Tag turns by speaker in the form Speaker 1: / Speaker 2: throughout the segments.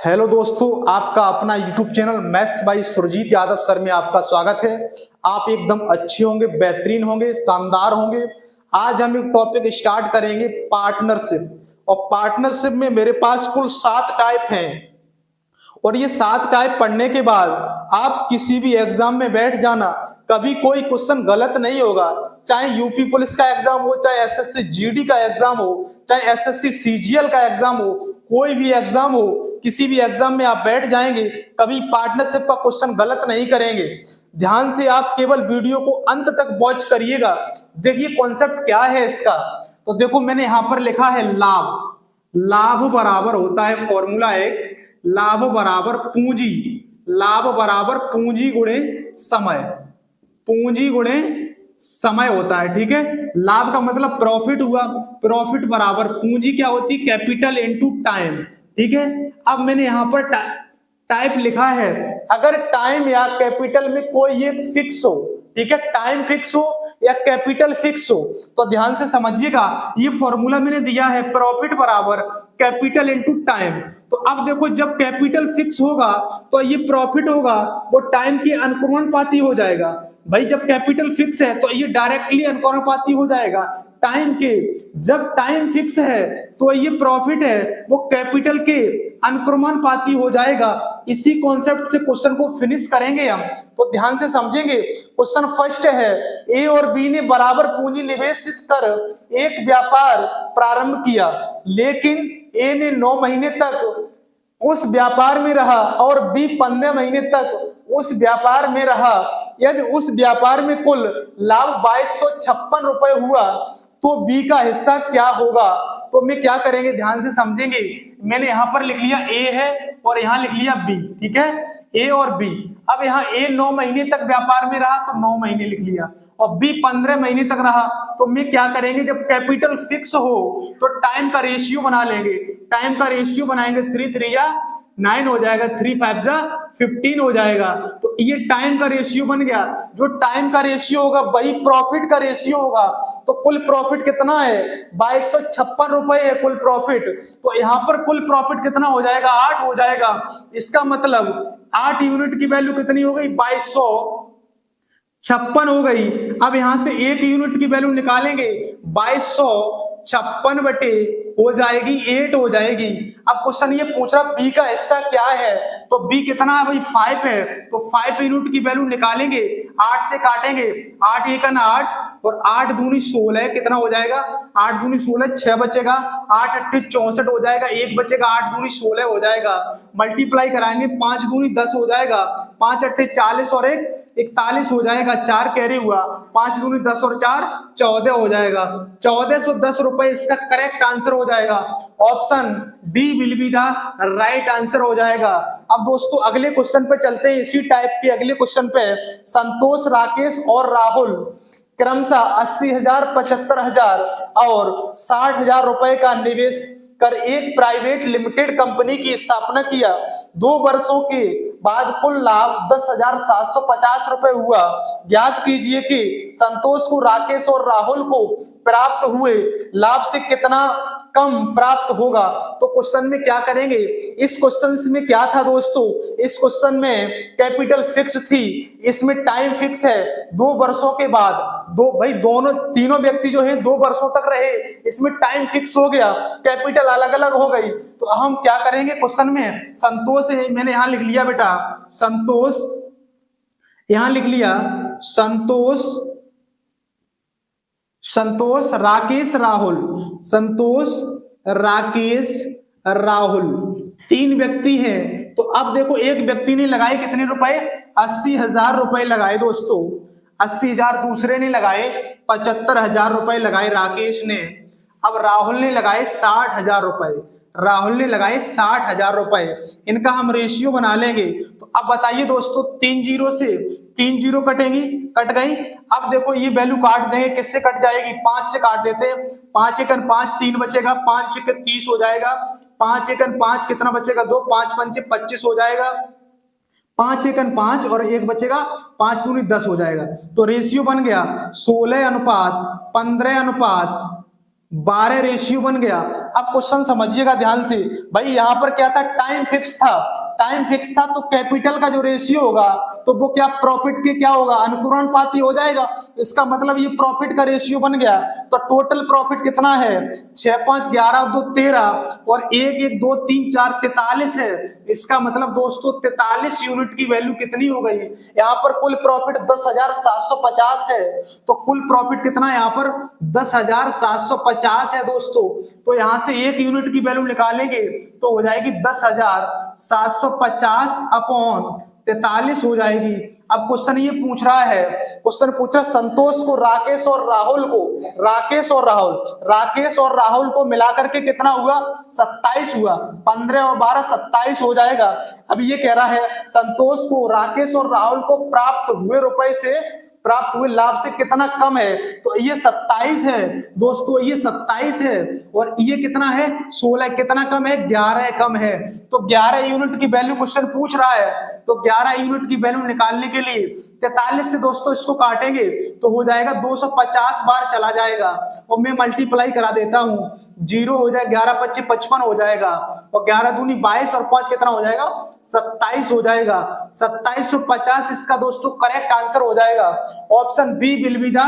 Speaker 1: Hello दोस्तों, आपका अपना YouTube channel maths by Surjeet Yadav sir में आपका स्वागत है। आप एकदम अच्छे होंगे, बेहतरीन होंगे, शानदार होंगे। आज हम एक टॉपिक स्टार्ट करेंगे पार्टनरशिप। और पार्टनरशिप में मेरे पास कुल 7 टाइप हैं और ये 7 टाइप पढ़ने के बाद आप किसी भी एग्जाम में बैठ जाना, कभी कोई क्वेश्चन गलत नहीं होगा। चाहे यूपी पुलिस का एग्जाम हो, चाहे एसएससी जीडी का एग्जाम हो, चाहे एसएससी सीजीएल का एग्जाम हो, कोई भी एग्जाम हो, किसी भी एग्जाम में आप बैठ जाएंगे, कभी पार्टनरशिप का क्वेश्चन गलत नहीं करेंगे। ध्यान से आप केवल वीडियो को अंत तक वॉच करिएगा। देखिए कॉन्सेप्ट क्या है इसका। तो देखो मैंने यहां पर लिखा है लाभ। लाभ बराबर होता है फॉर्मूला एक, लाभ बराबर पूंजी। लाभ बराबर पूंजी गुणे समय। पूंजी गुणे समय होता है, ठीक है। लाभ का मतलब प्रॉफिट हुआ, प्रॉफिट बराबर पूंजी क्या होती है, कैपिटल इनटू टाइम, ठीक है। अब मैंने यहां पर टाइप लिखा है, अगर टाइम या कैपिटल में कोई एक फिक्स हो, ठीक है, टाइम फिक्स हो या कैपिटल फिक्स हो, तो ध्यान से समझिएगा। ये फॉर्मूला मैंने दिया है, प्रॉफिट बराबर कैपिटल इनटू टाइम। तो अब देखो जब कैपिटल फिक्स होगा तो ये प्रॉफिट होगा, वो टाइम के अनुक्रमानुपाती हो जाएगा। भाई जब कैपिटल फिक्स है तो ये डायरेक्टली अनुक्रमानुपाती हो जाएगा टाइम के। जब टाइम फिक्स है तो ये प्रॉफिट है, वो कैपिटल के अनुक्रमानुपाती हो जाएगा। इसी कॉन्सेप्ट से क्वेश्चन को फिनिश करेंगे हम। तो ध्यान से समझेंगे। क्वेश्चन फर्स्ट है, ए और बी ने बराबर पूंजी निवेशित कर एक व्यापार प्रारंभ किया, लेकिन ए ने 9 महीने तक उस व्यापार में रहा और बी 15 महीने तक उस व्यापार में रहा। यदि उस व्यापार में कुल लाभ 2256 रुपए हुआ तो बी का हिस्सा क्या होगा। तो मैं क्या करेंगे, ध्यान से समझेंगे। मैंने यहां पर लिख लिया ए है और यहां लिख लिया बी, ठीक है, ए और बी। अब यहाँ ए 9 महीने तक व्यापार में रहा तो 9 महीने लिख लिया और बी 15 महीने तक रहा। तो मैं क्या करेंगे, जब कैपिटल फिक्स हो तो टाइम का रेशियो बना लेंगे। टाइम का रेशियो बनाएंगे, 3 3 या 9 हो जाएगा, 3 5 जा 15 हो जाएगा। तो ये टाइम का रेशियो बन गया। जो टाइम का रेशियो होगा वही प्रॉफिट का रेशियो होगा। तो कुल प्रॉफिट कितना है, 2256 रुपए है कुल प्रॉफिट। तो यहाँ पर कुल प्रॉफिट कितना हो जाएगा, 8 हो जाएगा। इसका मतलब 8 यूनिट की वैल्यू कितनी हो गई, 2256 हो गई। अब यहां से 1 यूनिट की वैल्यू निकालेंगे, 2256 बटे हो जाएगी 8 हो जाएगी। अब क्वेश्चन ये पूछ रहा बी का हिस्सा क्या है, तो बी कितना है भाई, 5 है। तो 5 यूनिट की वैल्यू निकालेंगे, 8 से काटेंगे, 8 एकन 8 और 8 दूनी 16, कितना हो जाएगा, 8 दूनी 16, 6 बचेगा, 8 अट्ठे 64 हो जाएगा, 1 बचेगा, 8 दूनी 16 हो जाएगा। मल्टीप्लाई कराएंगे, 5 दूनी 10 हो जाएगा, 5 अट्ठे 40 और 1 41 हो जाएगा, 4 कैरी हुआ, 5 दूनी 10 और 4 14 हो जाएगा। 1410 रुपए इसका करेक्ट आंसर हो जाएगा। Option D will be the right answer हो जाएगा। अब दोस्तों अगले क्वेश्चन पे चलते हैं। इसी टाइप के अगले क्वेश्चन पे संतोष, राकेश और राहुल क्रमशः 80,000, 75,000 और 60,000 रुपए का निवेश कर एक प्राइवेट लिमिटेड कंपनी की स्थापना किया। 2 वर्षों के बाद कुल लाभ 10,750 रुपए हुआ। ज्ञात कीजिए कि संतोष को, राकेश और राहुल को प्राप्त हुए लाभ से कितना कम प्राप्त होगा। तो क्वेश्चन में क्या करेंगे, इस क्वेश्चन में क्या था दोस्तों, इस क्वेश्चन में कैपिटल फिक्स थी, इसमें टाइम फिक्स है। 2 वर्षों के बाद, भाई दोनों तीनों व्यक्ति जो है 2 वर्षों तक रहे, इसमें टाइम फिक्स हो गया, कैपिटल अलग अलग हो गई। तो हम क्या करेंगे क्वेश्चन में, संतोष मैंने यहां लिख लिया बेटा, संतोष यहां लिख लिया, संतोष राकेश राहुल, संतोष राकेश राहुल 3 व्यक्ति हैं। तो अब देखो एक व्यक्ति ने लगाए कितने रुपए, 80,000 रुपए लगाए दोस्तों, 80,000। दूसरे ने लगाए 75,000 रुपए लगाए राकेश ने। अब राहुल ने लगाए 60,000 रुपए, राहुल ने लगाए 60,000 रुपए। इनका हम रेशियो बना लेंगे। तो अब बताइए दोस्तों, 3 जीरो से 3 जीरो कटेंगी, कट गई। अब देखो ये वैल्यू काट देंगे, किससे कट जाएगी, 5 से काट देते हैं। 5 एकन 5, 3 बचेगा, 5 एकन 30 हो जाएगा, 5 एकन 5 कितना बचेगा, 2, 5 पंचे 25 हो जाएगा, 5 एकन 5 और 1 बचेगा, 5 दूनी 10 हो जाएगा। तो रेशियो बन गया 16 अनुपात 15 अनुपात 12 रेशियो बन गया। अब क्वेश्चन समझिएगा ध्यान से भाई, यहां पर क्या था, टाइम फिक्स था, टाइम फिक्स था तो कैपिटल का जो रेशियो होगा तो वो क्या प्रॉफिट के क्या होगा, अनुपाती हो जाएगा। इसका मतलब ये प्रॉफिट का रेशियो बन गया। तो टोटल प्रॉफिट कितना है, 6 5 11 2 13 और 1 1 2 3 4 43 है। इसका मतलब दोस्तों 43 यूनिट की वैल्यू कितनी हो गई, यहाँ पर कुल प्रॉफिट 10,750 है। तो कुल प्रॉफिट कितना है यहाँ पर 10,750 है दोस्तों। तो यहां से 1 यूनिट की वैल्यू निकालेंगे तो हो जाएगी 10,750 अपॉन 43 हो जाएगी। अब क्वेश्चन ये पूछ रहा है, क्वेश्चन पूछ रहा संतोष को राकेश और राहुल को मिलाकर के कितना हुआ, 27 हुआ। 15 और 12 27 हो जाएगा। अब ये कह रहा है संतोष को राकेश और राहुल को प्राप्त हुए रुपए से प्राप्त हुए लाभ से कितना कम है। तो ये 27 है दोस्तों, ये 27 है और ये कितना है 16, कितना कम है 11 कम है। तो 11 यूनिट की वैल्यू क्वेश्चन पूछ रहा है। तो 11 यूनिट की वैल्यू निकालने के लिए 43 से दोस्तों इसको काटेंगे तो हो जाएगा 250 बार चला जाएगा। और मैं मल्टीप्लाई करा देता हूं, 0 हो जाएगा, 11 25 55 हो जाएगा और 11 दूनी 22 और 5 कितना हो जाएगा 27 हो जाएगा। 2750 इसका दोस्तों करेक्ट आंसर हो जाएगा। Option B will be the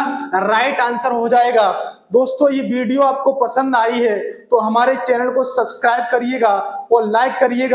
Speaker 1: right answer हो जाएगा। दोस्तों ये वीडियो आपको पसंद आई है तो हमारे चैनल को सब्सक्राइब करिएगा और लाइक करिएगा।